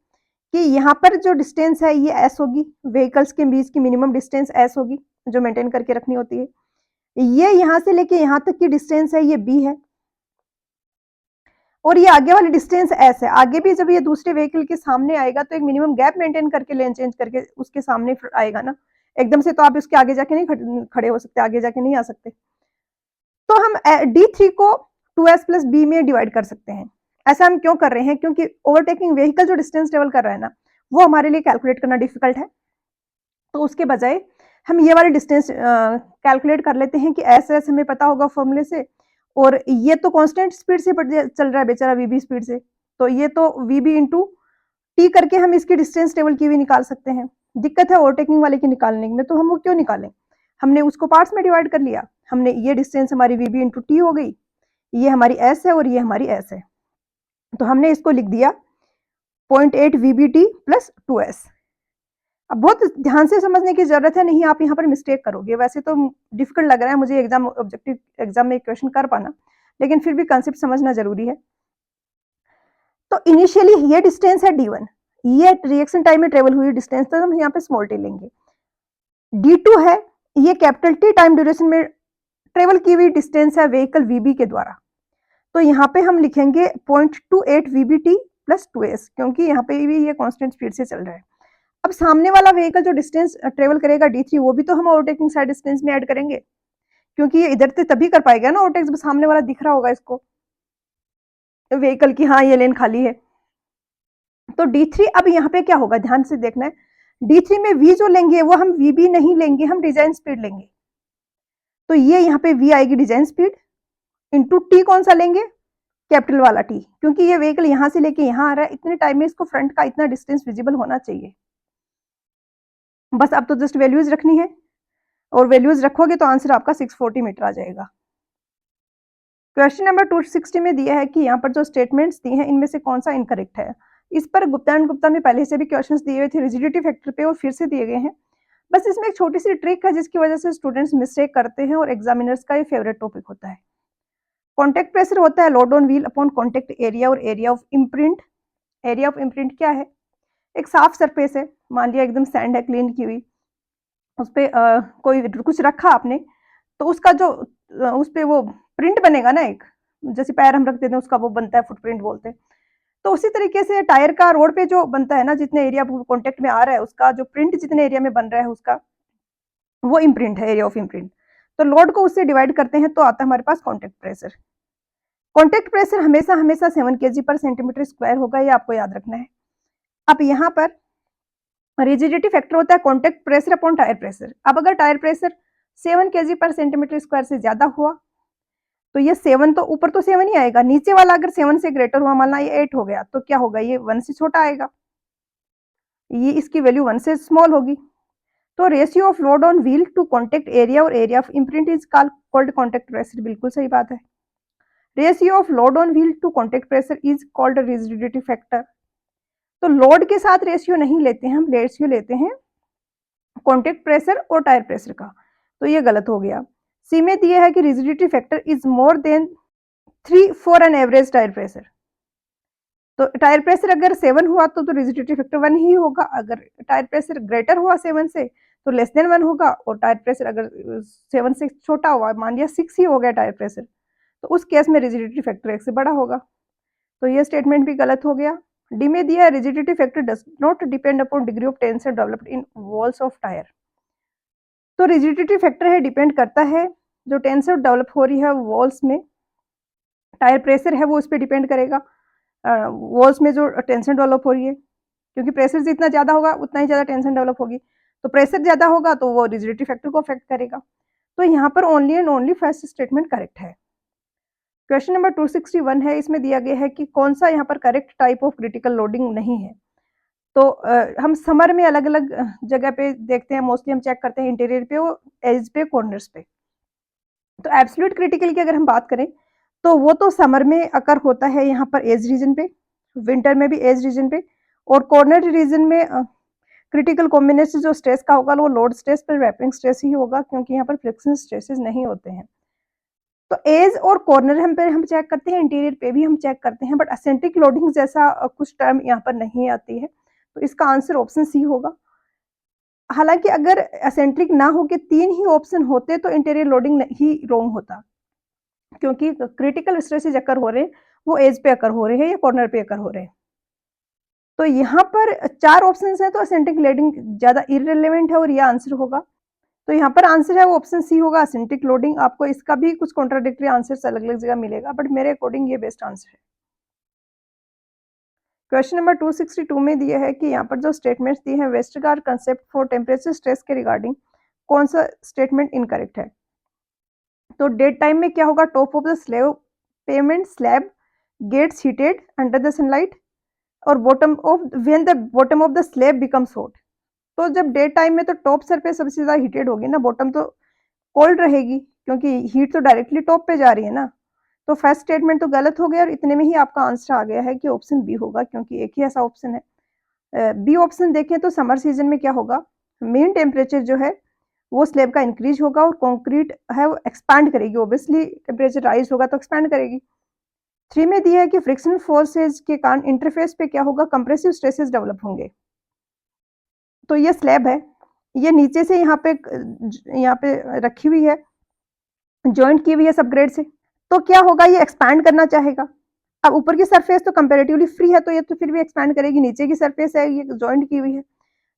कि यहाँ पर जो डिस्टेंस है ये S होगी, व्हीकल्स के बीच की मिनिमम डिस्टेंस S होगी जो मेंटेन करके रखनी होती है। ये यहाँ से लेके यहाँ तक की डिस्टेंस है ये B है, और ये आगे वाली डिस्टेंस S है। आगे भी जब ये दूसरे व्हीकल के सामने आएगा तो एक मिनिमम गैप मेंटेन करके लेन चेंज करके उसके सामने आएगा ना, एकदम से तो आप उसके आगे जाके नहीं खड़े हो सकते, आगे जाके नहीं आ सकते। तो हम D3 को 2S प्लस B में डिवाइड कर सकते हैं। ऐसा हम क्यों कर रहे हैं, क्योंकि ओवरटेकिंग व्हीकल जो डिस्टेंस ट्रेवल कर रहा है ना, वो हमारे लिए कैलकुलेट करना डिफिकल्ट है, तो उसके बजाय हम ये वाले डिस्टेंस कैलकुलेट कर लेते हैं कि एस हमें पता होगा फॉर्मूले से, और ये तो कांस्टेंट स्पीड से चल रहा है बेचारा वीबी स्पीड से, तो ये तो वीबी इंटू टी करके हम इसकी डिस्टेंस टेबल की भी निकाल सकते हैं। दिक्कत है ओवरटेकिंग वाले की निकालने में, तो हम वो क्यों निकालें, हमने उसको पार्ट्स में डिवाइड कर लिया, हमने ये डिस्टेंस हमारी वीबी इंटू टी हो गई, ये हमारी एस है और ये हमारी एस है, तो हमने इसको लिख दिया 0.8 VBT प्लस 2S। अब बहुत ध्यान से समझने की जरूरत है, नहीं आप यहाँ पर मिस्टेक करोगे, वैसे तो डिफिकल्ट लग रहा है मुझे एग्जाम ऑब्जेक्टिव एग्जाम में क्वेश्चन कर पाना, लेकिन फिर भी कंसेप्ट समझना जरूरी है। तो इनिशियली ये डिस्टेंस है D1, ये रिएक्शन टाइम में ट्रेवल हुई डिस्टेंस, तो हम यहाँ पे स्मॉल टी लेंगे। D2 है, ये कैपिटल टी टाइम ड्यूरेशन में ट्रेवल की हुई डिस्टेंस है व्हीकल VB के द्वारा, तो यहाँ पे हम लिखेंगे 0.28 VBT प्लस 2S, क्योंकि यहाँ पे भी ये कांस्टेंट स्पीड से चल रहा है। अब सामने वाला व्हीकल जो डिस्टेंस ट्रेवल करेगा D3, वो भी तो हम ओवरटेकिंग साइड डिस्टेंस में ऐड करेंगे, क्योंकि ये इधर से तभी कर पाएगा ना ओवरटेक, सामने वाला दिख रहा होगा इसको व्हीकल की, हाँ ये लेन खाली है। तो D3 अब यहाँ पे क्या होगा, ध्यान से देखना है, D3 में V जो लेंगे वो हम VB नहीं लेंगे, हम डिजाइन स्पीड लेंगे, तो ये यहाँ पे V आएगी डिजाइन स्पीड इंटू टी, कौन सा लेंगे, कैपिटल वाला टी, क्योंकि ये व्हीकल यहाँ से लेके यहाँ आ रहा है, इतने टाइम में इसको फ्रंट का इतना डिस्टेंस विजिबल होना चाहिए। बस अब तो जस्ट वैल्यूज रखनी है, और वैल्यूज रखोगे तो आंसर आपका 640 मीटर आ जाएगा। क्वेश्चन नंबर 260 में दिया है कि यहाँ पर जो स्टेटमेंट्स दिए हैं इनमें से कौन सा इनकरेक्ट है। इस पर गुप्ता एंड गुप्ता में पहले से भी क्वेश्चंस दिए हुए थे रिजिडिटी फैक्टर पे, और फिर से दिए गए हैं। बस इसमें एक छोटी सी ट्रिक है जिसकी वजह से स्टूडेंट्स मिस्टेक करते हैं, और एग्जामिनर्स का ये फेवरेट टॉपिक होता है। कॉन्टेक्ट प्रेशर होता है load on wheel upon contact area, और area of imprint, area of imprint क्या है, एक साफ सरफेस है, मान लिया एकदम सैंड है क्लीन की हुई, उस पर कोई कुछ रखा आपने, तो उसका जो उस पर वो प्रिंट बनेगा ना, एक जैसे पैर हम रख देते हैं उसका वो बनता है, फुटप्रिंट बोलते हैं। तो उसी तरीके से टायर का रोड पे जो बनता है ना, जितने एरिया कॉन्टेक्ट में आ रहा है उसका जो प्रिंट जितने एरिया में बन रहा है उसका, वो इम्प्रिंट है, एरिया ऑफ इम्प्रिंट। तो लोड को उससे डिवाइड करते हैं तो आता है हमारे पास कॉन्टेक्ट प्रेशर। कॉन्टेक्ट प्रेशर हमेशा हमेशा 7 kg पर सेंटीमीटर स्क्वायर होगा, ये आपको याद रखना है। अब यहाँ पर रिजिडिटी फैक्टर होता है contact pressure upon tyre pressure. अब अगर टायर प्रेशर 7 kg पर सेंटीमीटर स्क्वायर से ज्यादा हुआ तो ये 7 तो ऊपर तो 7 ही आएगा, नीचे वाला अगर 7 से ग्रेटर हुआ, मान लो ये 8 हो गया, तो क्या होगा, ये 1 से छोटा आएगा, ये इसकी वैल्यू 1 से स्मॉल होगी। तो ratio of load on wheel to contact area और area of imprint is called contact pressure, बिल्कुल सही बात है। Ratio of load on wheel to contact pressure is called rigidity factor. तो लोड के साथ रेशियो नहीं लेते हैं हम, रेशियो लेते हैं कॉन्टेक्ट प्रेशर और टायर प्रेशर का, तो ये गलत हो गया। सी में दिया है कि rigidity factor is more than 3 for an average tyre pressure. तो टायर प्रेशर अगर 7 हुआ तो रिजिडिटी फैक्टर 1 ही होगा, अगर टायर प्रेशर ग्रेटर हुआ 7 से तो लेस देन 1 होगा, और टायर प्रेशर अगर 7 से छोटा हुआ, मान लिया 6 ही हो गया टायर प्रेशर, तो उस केस में रिजिडिटी फैक्टर 1 से बड़ा होगा। तो ये स्टेटमेंट भी गलत हो गया। डी में दिया है rigidity factor does not depend upon degree of tension developed in walls of tyre. तो रिजिडिटी फैक्टर है डिपेंड करता है जो टेंशन डेवलप हो रही है वॉल्स में, टायर प्रेशर है वो उस पर डिपेंड करेगा, वॉल्स में जो टेंशन डेवलप हो रही है, क्योंकि प्रेशर जितना ज़्यादा होगा उतना ही ज़्यादा टेंशन डेवलप होगी, तो प्रेशर ज़्यादा होगा तो वो रिजिडिटी फैक्टर को अफेक्ट करेगा। तो यहाँ पर only and only first statement correct है। क्वेश्चन नंबर 261 है, इसमें दिया गया है कि कौन सा यहाँ पर correct type of critical loading नहीं है। तो हम समर में अलग अलग जगह पे देखते हैं, मोस्टली हम चेक करते हैं इंटीरियर पे और एज पे, कॉर्नर्स पे। तो एब्सोल्यूट क्रिटिकल की अगर हम बात करें तो वो तो समर में अकर होता है यहाँ पर एज रीजन पे, विंटर में भी एज रीजन पे, और कॉर्नर रीजन में क्रिटिकल कॉम्बिनेशन जो स्ट्रेस का होगा वो लोड स्ट्रेस पर रैपिंग स्ट्रेस ही होगा, क्योंकि यहाँ पर फ्रिक्शन स्ट्रेसेस नहीं होते हैं। तो एज और कॉर्नर हम चेक करते हैं, इंटीरियर पे भी हम चेक करते हैं, बट एसेंट्रिक लोडिंग जैसा कुछ टर्म यहाँ पर नहीं आती है, तो इसका आंसर ऑप्शन सी होगा। हालांकि अगर एसेंट्रिक ना हो के 3 ही ऑप्शन होते तो इंटीरियर लोडिंग ही रॉन्ग होता, क्योंकि क्रिटिकल स्ट्रेसेज अकर हो रहे हैं वो एज पे अकर हो रहे हैं या कॉर्नर पे अकर हो रहे हैं। तो यहाँ पर 4 ऑप्शंस हैं, तो एसेंट्रिक लोडिंग ज़्यादा इररिलेवेंट है और ये आंसर होगा। तो यहाँ पर आंसर है वो ऑप्शन सी होगा, एसेंट्रिक लोडिंग। आपको इसका भी कुछ कॉन्ट्राडिक्टरी आंसर अलग-अलग जगह मिलेगा, बट मेरे अकॉर्डिंग ये बेस्ट आंसर है। क्वेश्चन नंबर 262 में दिया है कि यहाँ पर जो स्टेटमेंट्स दिए हैं Westergaard concept for temperature stress के रिगार्डिंग कौन सा स्टेटमेंट इनकरेक्ट है। तो डेट टाइम में क्या होगा, top of the slab pavement slab gets heated under the sunlight, और bottom of when the bottom of the slab becomes hot. तो जब डे टाइम में तो टॉप सरफेस सबसे ज़्यादा हीटेड होगी ना, बॉटम तो कोल्ड रहेगी, क्योंकि हीट तो डायरेक्टली टॉप पे जा रही है ना। तो फर्स्ट स्टेटमेंट तो गलत हो गया, और इतने में ही आपका आंसर आ गया है कि ऑप्शन बी होगा, क्योंकि एक ही ऐसा ऑप्शन है। बी ऑप्शन देखें तो समर सीजन में क्या होगा, मेन टेम्परेचर जो है वो स्लैब का इंक्रीज होगा, और कॉन्क्रीट है वो एक्सपैंड करेगी, ऑब्वियसली टेम्परेचर राइज होगा तो एक्सपैंड करेगी। 3 में दिया है कि फ्रिक्शन फोर्सेज के कारण इंटरफेस पे क्या होगा, कंप्रेसिव स्ट्रेसेस डेवलप होंगे। तो ये स्लैब है, ये नीचे से यहाँ पे रखी हुई है, जॉइंट की हुई है सब ग्रेड से, तो क्या होगा, ये एक्सपैंड करना चाहेगा। अब ऊपर की सरफेस तो कंपैरेटिवली फ्री है, तो ये तो फिर भी एक्सपैंड करेगी, नीचे की सरफेस है ये जॉइंट की हुई है,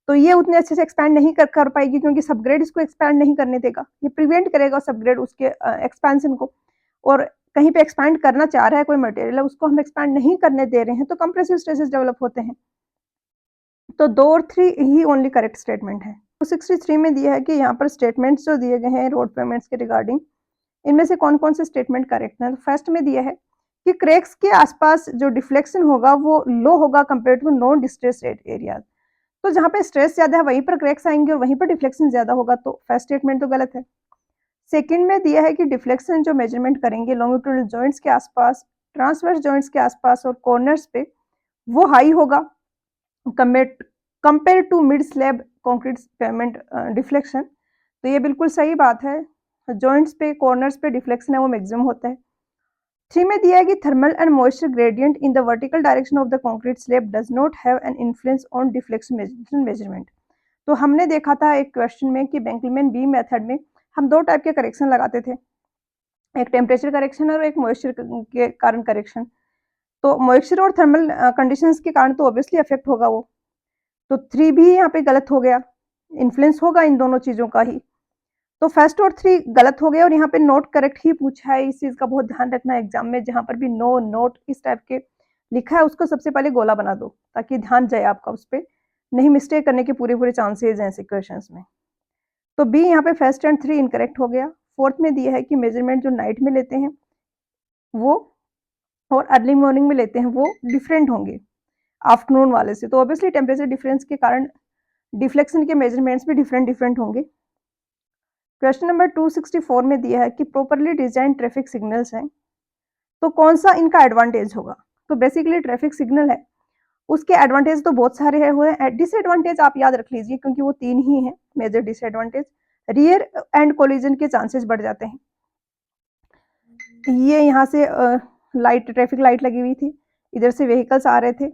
तो ये उतने अच्छे से एक्सपैंड नहीं कर पाएगी, क्योंकि सबग्रेड इसको एक्सपैंड नहीं करने देगा, ये प्रिवेंट करेगा सबग्रेड उसके एक्सपेंशन को। और कहीं पे एक्सपैंड करना चाह रहा है कोई मटेरियल है, उसको हम एक्सपैंड नहीं करने दे रहे हैं, तो कंप्रेसिव स्ट्रेसेस डेवलप होते हैं। तो 2 और 3 ही ओनली करेक्ट स्टेटमेंट है। 263 में दिया है कि यहाँ पर स्टेटमेंट्स जो दिए गए हैं रोड पेमेंट्स के रिगार्डिंग, इनमें से कौन कौन से स्टेटमेंट करेक्ट हैं। तो फर्स्ट में दिया है कि क्रैक्स के आसपास जो डिफ्लेक्शन होगा वो लो होगा compare to non distress areas. तो जहाँ पे स्ट्रेस ज्यादा है वहीं पर क्रैक्स आएंगे और वहीं पर डिफ्लेक्शन ज्यादा होगा, तो फर्स्ट स्टेटमेंट तो गलत है। सेकंड में दिया है कि डिफ्लेक्शन जो मेजरमेंट करेंगे लॉन्गिट्यूडनल जॉइंट्स के आसपास, ट्रांसवर्स जॉइंट्स के आसपास और कॉर्नर्स पे, वो हाई होगा compare to mid slab concrete pavement deflection. तो ये बिल्कुल सही बात है, जॉइंट्स पे कॉर्नर्स पे डिफ्लेक्शन है वो मैक्सिमम होता है। 3 में दिया है कि thermal and moisture gradient in the vertical direction of the concrete slab does not have an influence on deflection measurement. तो हमने देखा था एक क्वेश्चन में कि बेंकलमैन बी मेथड में हम 2 टाइप के करेक्शन लगाते थे, एक टेम्परेचर करेक्शन और एक मॉइस्चर के कारण करेक्शन। तो मॉइस्चर और थर्मल कंडीशंस के कारण तो ऑब्वियसली अफेक्ट होगा वो, तो 3 भी यहाँ पे गलत हो गया, इन्फ्लुएंस होगा इन दोनों चीजों का ही। तो फर्स्ट और 3 गलत हो गए, और यहाँ पे नोट करेक्ट ही पूछा है, इस चीज का बहुत ध्यान रखना एग्जाम में, जहां पर भी नो नोट इस टाइप के लिखा है उसको सबसे पहले गोला बना दो, ताकि ध्यान जाए आपका उस पर, नहीं मिस्टेक करने के पूरे पूरे चांसेज हैं ऐसे क्वेश्चंस में। तो बी यहाँ पे फर्स्ट एंड 3 इनकरेक्ट हो गया। फोर्थ में दिया है कि मेजरमेंट जो नाइट में लेते हैं वो और अर्ली मॉर्निंग में लेते हैं वो डिफरेंट होंगे आफ्टरनून वाले से, तो ऑब्वियसली टेम्परेचर डिफरेंस के कारण डिफ्लेक्शन के मेजरमेंट्स भी डिफरेंट होंगे। क्वेश्चन नंबर 264 में दिया है कि प्रॉपरली डिजाइन ट्रैफिक सिग्नल्स हैं, तो कौन सा इनका एडवांटेज होगा। तो बेसिकली ट्रैफिक सिग्नल है, उसके एडवांटेज तो बहुत सारे हुए हैं, डिसएडवांटेज आप याद रख लीजिए, क्योंकि वो 3 ही हैं major disadvantage. Rear end collision के चांसेस बढ़ जाते हैं, ये यहाँ से लाइट, ट्रैफिक लाइट लगी हुई थी, इधर से व्हीकल्स आ रहे थे,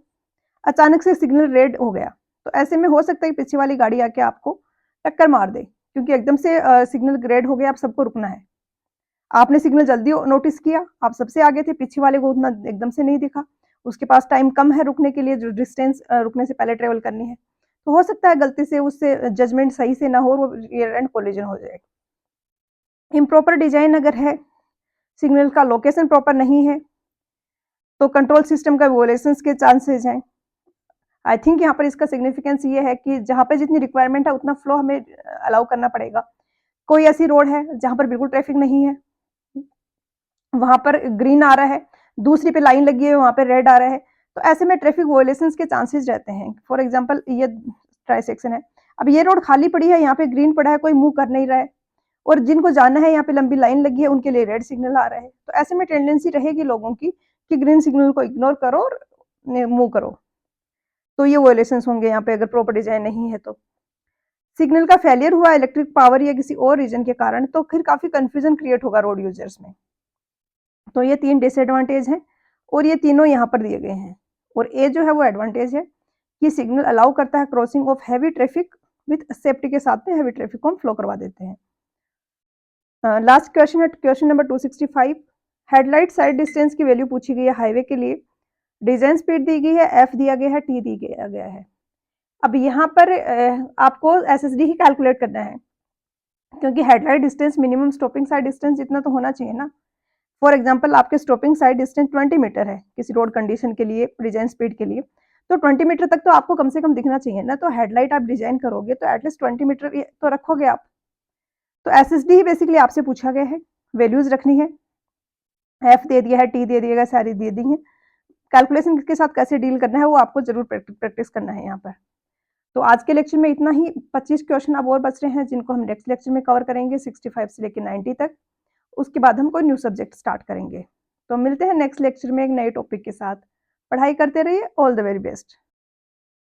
अचानक से सिग्नल रेड हो गया। तो ऐसे में हो सकता है कि पीछे वाली गाड़ी आके आपको टक्कर मार दे, क्योंकि एकदम से सिग्नल रेड हो गया, अब सबको रुकना है। आपने सिग्नल जल्दी नोटिस किया, आप सबसे आगे थे, पीछे वाले को उतना एकदम से नहीं दिखा, उसके पास टाइम कम है रुकने के लिए, जो डिस्टेंस रुकने से पहले ट्रेवल करनी है। तो हो सकता है गलती से उससे जजमेंट सही से ना हो और वो रियर एंड कोलिजन हो जाए। इम्प्रॉपर डिजाइन अगर है, सिग्नल का लोकेशन प्रॉपर नहीं है, तो कंट्रोल सिस्टम का वोलेशंस के चांसेस हैं। आई थिंक यहाँ पर इसका सिग्निफिकेंस ये है कि जहाँ पे जितनी रिक्वायरमेंट है उतना फ्लो हमें अलाउ करना पड़ेगा। कोई ऐसी रोड है जहाँ पर बिल्कुल ट्रैफिक नहीं है, वहाँ पर ग्रीन आ रहा है, दूसरी पे लाइन लगी है, वहाँ पे रेड आ रहा है, तो ऐसे में ट्रैफिक वोलेशंस के चांसेस रहते हैं। फॉर एग्जांपल ये ट्राई सेक्शन है, अब ये रोड खाली पड़ी है, यहाँ पे ग्रीन पड़ा है, कोई मूव कर नहीं रहा है, और जिनको जाना है यहाँ पे लंबी लाइन लगी है, उनके लिए रेड सिग्नल आ रहा है। तो ऐसे में टेंडेंसी रहेगी लोगों की कि ग्रीन सिग्नल को इग्नोर करो और मूव करो, तो ये वोलेशंस होंगे यहाँ पे अगर प्रॉपर डिजाइन नहीं है तो। सिग्नल का फेलियर हुआ इलेक्ट्रिक पावर या किसी और रीजन के कारण, तो फिर काफी कंफ्यूजन क्रिएट होगा रोड यूजर्स में। तो ये 3 डिसएडवांटेज हैं और ये तीनों यहाँ पर दिए गए हैं। और ए जो है वो एडवांटेज है कि सिग्नल अलाउ करता है crossing of heavy traffic with safety के साथ में हैवी ट्रैफिक को हम फ्लो करवा देते हैं। लास्ट क्वेश्चन है question number 265। Headlight side distance की वैल्यू पूछी गई है हाईवे के लिए, डिजाइन स्पीड दी गई है, एफ दिया गया है, टी दिया गया है। अब यहाँ पर आपको एसएसडी ही कैलकुलेट करना है, क्योंकि headlight distance minimum stopping side distance जितना तो होना चाहिए ना। फॉर एग्जाम्पल आपके स्टॉपिंग साइड डिस्टेंस 20 मीटर है किसी रोड कंडीशन के लिए, डिजाइन स्पीड के लिए, तो 20 मीटर तक तो आपको कम से कम दिखना चाहिए ना। तो हेडलाइट आप डिजाइन करोगे तो एटलीस्ट 20 मीटर तो रखोगे आप। तो एसएसडी ही बेसिकली आपसे पूछा गया है, वैल्यूज रखनी है, एफ दे दिया है, टी दे दिया, सारी दे दी है। कैलकुलेशन के साथ कैसे डील करना है वो आपको जरूर प्रैक्टिस करना है यहाँ पर। तो आज के लेक्चर में इतना ही। 25 क्वेश्चन अब और बच रहे हैं जिनको हम नेक्स्ट लेक्चर में कवर करेंगे 65 से लेकर 90 तक। उसके बाद हम कोई न्यू सब्जेक्ट स्टार्ट करेंगे। तो मिलते हैं नेक्स्ट लेक्चर में एक नए टॉपिक के साथ। पढ़ाई करते रहिए। All the very best.